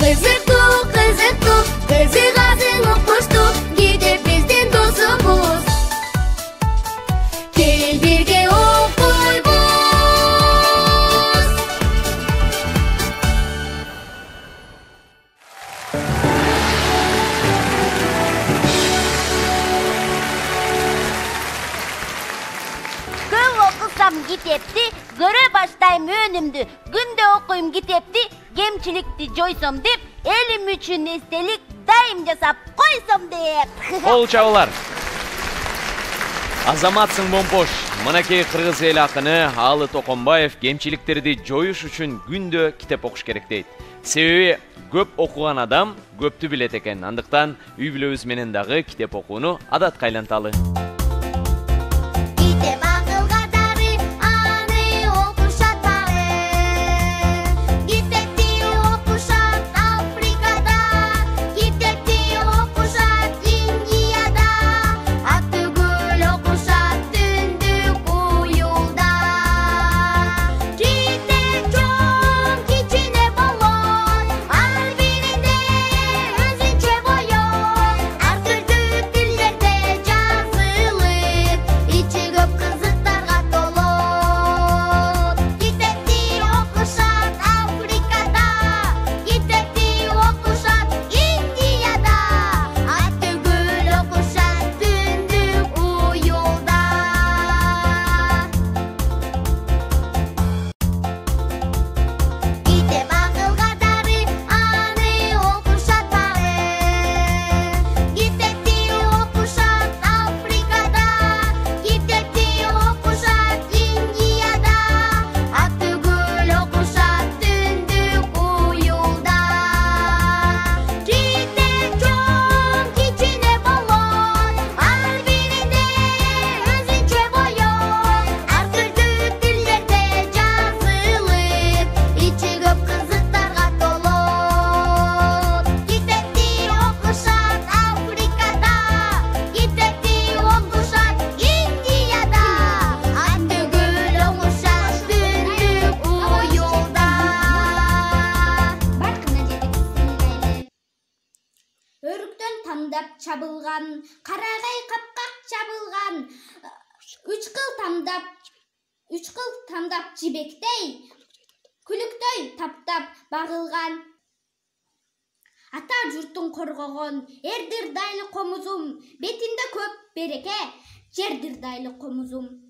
кызыктуу кызыгасың укмуштуу китеп биздин досубуз кел бирге окуйбуз. Көп окусам китепти, көрө баштайм өнүмдү. Күндө окуйм китепти, кемчиликти жойсом деп, элим үчүн эстелик дайым жасап койсом деп. Кол чабуулар. Азаматсың Момпош, мынакей кыргыз эл акыны Алы Токонбаев кемчиликтерди жоюш үчүн күндө китеп окуш керек дейт. Себеби көп окуган адам көптү билет экен. Андыктан үй бүлөбүз менен дагы китеп окууну адатка айланталы. Өрүктөн тамдап чабылган, карагай капкак чабылган, үч кыл тамдап жибектей, күлүктөй таптап багылган. Ата журтун коргогон, эрдир дайлы комузум, бетинде көп береке, жердир дайлы комузум.